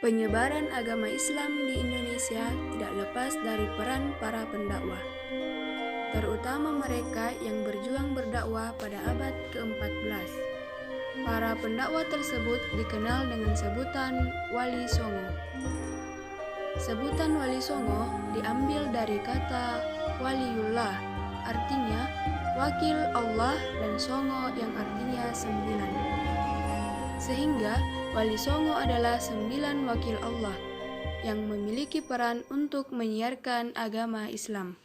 Penyebaran agama Islam di Indonesia tidak lepas dari peran para pendakwah, terutama mereka yang berjuang berdakwah pada abad ke-14. Para pendakwah tersebut dikenal dengan sebutan Wali Songo. Sebutan Wali Songo diambil dari kata Waliullah, artinya wakil Allah, dan Songo yang artinya 9. Sehingga Wali Songo adalah 9 wakil Allah yang memiliki peran untuk menyiarkan agama Islam.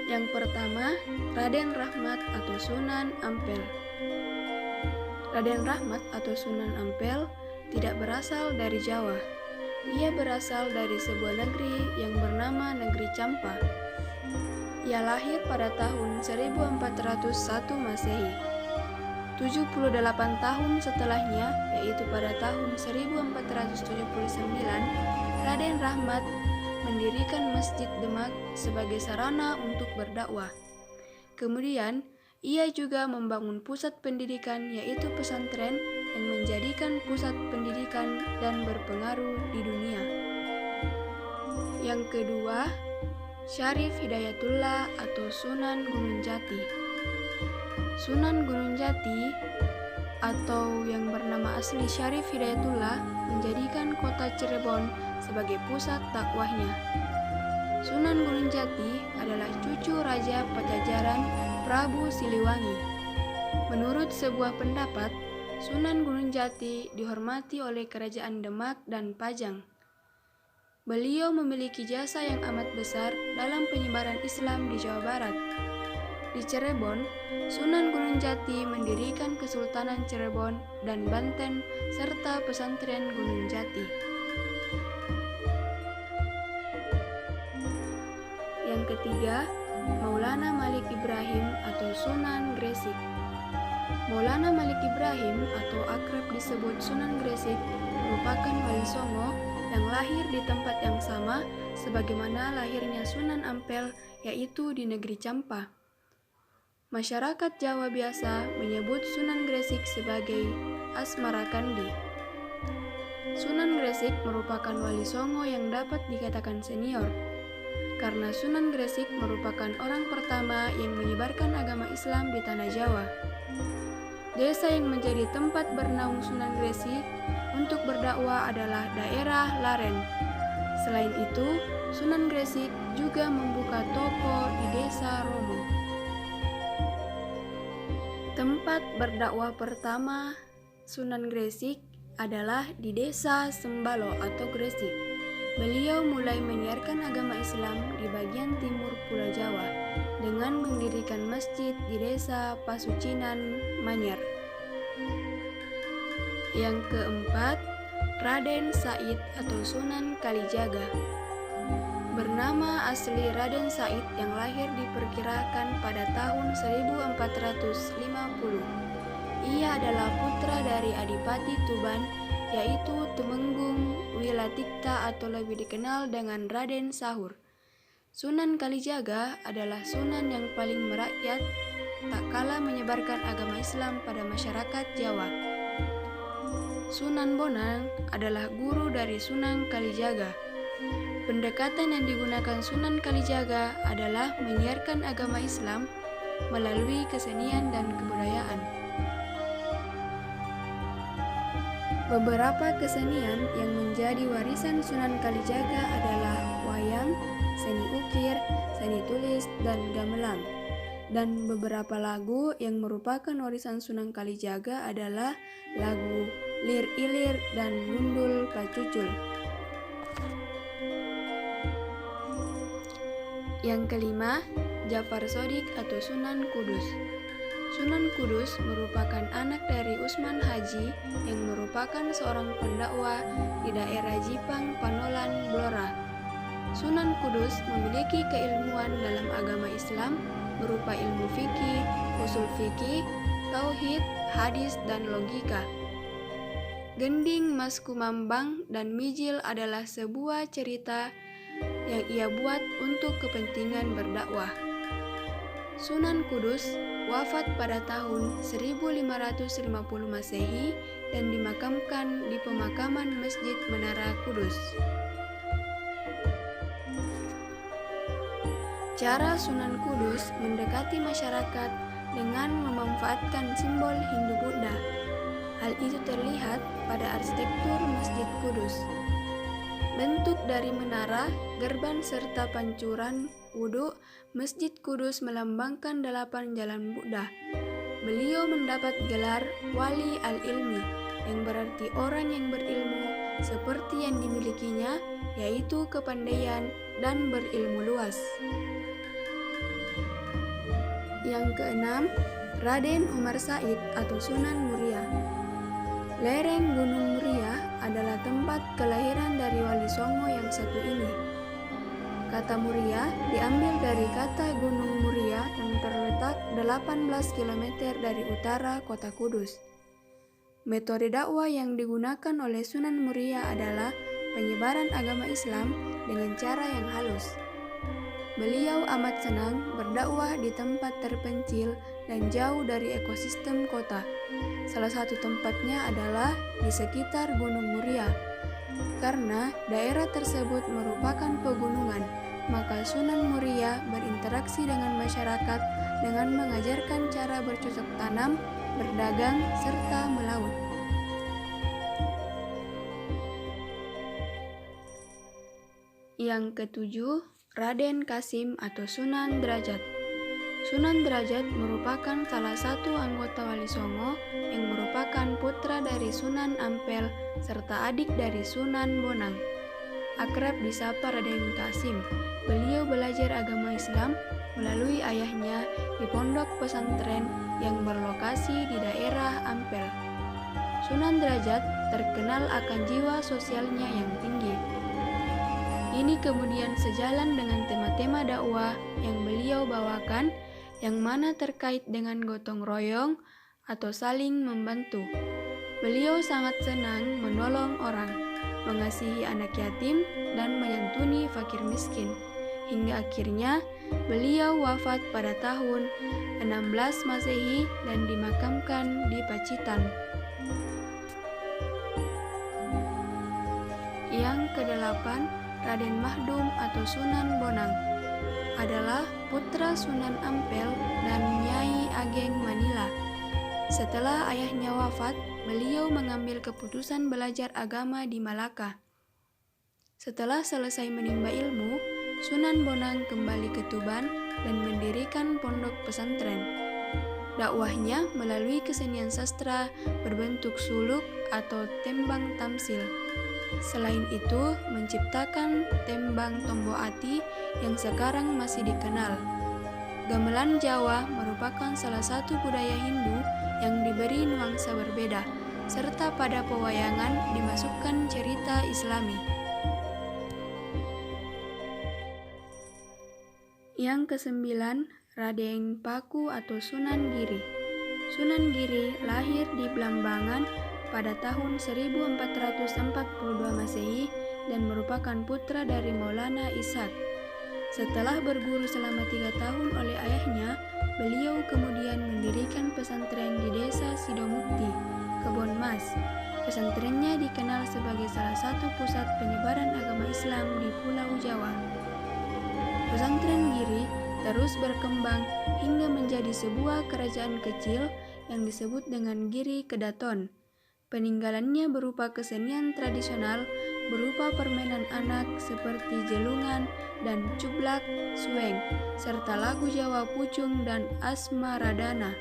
Yang pertama, Raden Rahmat atau Sunan Ampel. Raden Rahmat atau Sunan Ampel tidak berasal dari Jawa. Ia berasal dari sebuah negeri yang bernama Negeri Campa. Ia lahir pada tahun 1401 Masehi. 78 tahun setelahnya, yaitu pada tahun 1479, Raden Rahmat mendirikan Masjid Demak sebagai sarana untuk berdakwah. Kemudian, ia juga membangun pusat pendidikan, yaitu pesantren, yang menjadikan pusat pendidikan dan berpengaruh di dunia. Yang kedua, Syarif Hidayatullah atau Sunan Gunung Jati. Sunan Gunung Jati atau yang bernama asli Syarif Hidayatullah menjadikan kota Cirebon sebagai pusat dakwahnya. Sunan Gunung Jati adalah cucu Raja Pajajaran Prabu Siliwangi. Menurut sebuah pendapat, Sunan Gunung Jati dihormati oleh Kerajaan Demak dan Pajang. Beliau memiliki jasa yang amat besar dalam penyebaran Islam di Jawa Barat. Di Cirebon, Sunan Gunung Jati mendirikan Kesultanan Cirebon dan Banten serta pesantren Gunung Jati. Yang ketiga, Maulana Malik Ibrahim atau Sunan Gresik. Maulana Malik Ibrahim atau akrab disebut Sunan Gresik merupakan Wali Songo yang lahir di tempat yang sama sebagaimana lahirnya Sunan Ampel, yaitu di Negeri Campa. Masyarakat Jawa biasa menyebut Sunan Gresik sebagai Asmara Kandi. Sunan Gresik merupakan Wali Songo yang dapat dikatakan senior, karena Sunan Gresik merupakan orang pertama yang menyebarkan agama Islam di tanah Jawa. Desa yang menjadi tempat bernaung Sunan Gresik untuk berdakwah adalah daerah Laren. Selain itu, Sunan Gresik juga membuka toko di Desa Romo. Tempat berdakwah pertama Sunan Gresik adalah di Desa Sembalo atau Gresik. Beliau mulai menyiarkan agama Islam di bagian timur Pulau Jawa dengan mendirikan masjid di Desa Pasucinan, Manyar. Yang keempat, Raden Said atau Sunan Kalijaga. Bernama asli Raden Said yang lahir diperkirakan pada tahun 1450. Ia adalah putra dari Adipati Tuban, yaitu Temenggung Wilatikta atau lebih dikenal dengan Raden Sahur. Sunan Kalijaga adalah sunan yang paling merakyat, tak kalah menyebarkan agama Islam pada masyarakat Jawa. Sunan Bonang adalah guru dari Sunan Kalijaga. Pendekatan yang digunakan Sunan Kalijaga adalah menyiarkan agama Islam melalui kesenian dan kebudayaan. Beberapa kesenian yang menjadi warisan Sunan Kalijaga adalah wayang, seni ukir, seni tulis, dan gamelan. Dan beberapa lagu yang merupakan warisan Sunan Kalijaga adalah lagu Lir Ilir dan Gundul Pacucul. Yang kelima, Jafar Sodik atau Sunan Kudus. Sunan Kudus merupakan anak dari Usman Haji yang merupakan seorang pendakwah di daerah Jipang, Panolan, Blora. Sunan Kudus memiliki keilmuan dalam agama Islam berupa ilmu fikih, usul fikih, tauhid, hadis, dan logika. Gending Mas Kumambang dan Mijil adalah sebuah cerita yang ia buat untuk kepentingan berdakwah. Sunan Kudus wafat pada tahun 1550 Masehi dan dimakamkan di pemakaman Masjid Menara Kudus. Cara Sunan Kudus mendekati masyarakat dengan memanfaatkan simbol Hindu-Buddha. Hal itu terlihat pada arsitektur Masjid Kudus. Bentuk dari menara, gerbang serta pancuran wudhu, Masjid Kudus melambangkan 8 jalan Buddha. Beliau mendapat gelar Wali Al-Ilmi, yang berarti orang yang berilmu seperti yang dimilikinya, yaitu kepandaian dan berilmu luas. Yang keenam, Raden Umar Said atau Sunan Muria. Lereng Gunung Muria adalah tempat kelahiran dari Wali Songo yang satu ini. Kata Muria diambil dari kata Gunung Muria yang terletak 18 km dari utara kota Kudus. Metode dakwah yang digunakan oleh Sunan Muria adalah penyebaran agama Islam dengan cara yang halus. Beliau amat senang berdakwah di tempat terpencil dan jauh dari ekosistem kota. Salah satu tempatnya adalah di sekitar Gunung Muria. Karena daerah tersebut merupakan pegunungan, maka Sunan Muria berinteraksi dengan masyarakat dengan mengajarkan cara bercocok tanam, berdagang, serta melaut. Yang ketujuh, Raden Kasim atau Sunan Derajat. Sunan Derajat merupakan salah satu anggota Wali Songo yang merupakan putra dari Sunan Ampel serta adik dari Sunan Bonang. Akrab disapa Raden Kasim. Beliau belajar agama Islam melalui ayahnya di pondok pesantren yang berlokasi di daerah Ampel. Sunan Derajat terkenal akan jiwa sosialnya yang tinggi. Ini kemudian sejalan dengan tema-tema dakwah yang beliau bawakan, yang mana terkait dengan gotong royong atau saling membantu. Beliau sangat senang menolong orang, mengasihi anak yatim, dan menyantuni fakir miskin. Hingga akhirnya beliau wafat pada tahun 16 Masehi dan dimakamkan di Pacitan. Yang kedelapan, Raden Mahdum atau Sunan Bonang adalah putra Sunan Ampel dan Nyai Ageng Manila. Setelah ayahnya wafat, beliau mengambil keputusan belajar agama di Malaka. Setelah selesai menimba ilmu, Sunan Bonang kembali ke Tuban dan mendirikan pondok pesantren. Dakwahnya melalui kesenian sastra berbentuk suluk atau tembang tamsil. Selain itu, menciptakan tembang Tombo Ati yang sekarang masih dikenal. Gamelan Jawa merupakan salah satu budaya Hindu yang diberi nuansa berbeda, serta pada pewayangan dimasukkan cerita Islami. Yang kesembilan, Raden Paku atau Sunan Giri. Sunan Giri lahir di Blambangan pada tahun 1442 Masehi dan merupakan putra dari Maulana Ishaq. Setelah berguru selama 3 tahun oleh ayahnya, beliau kemudian mendirikan pesantren di desa Sidomukti, Kebon Mas. Pesantrennya dikenal sebagai salah satu pusat penyebaran agama Islam di Pulau Jawa. Pesantren Giri terus berkembang hingga menjadi sebuah kerajaan kecil yang disebut dengan Giri Kedaton. Peninggalannya berupa kesenian tradisional berupa permainan anak seperti jelungan dan cublak, sueng, serta lagu Jawa Pucung dan Asmaradana.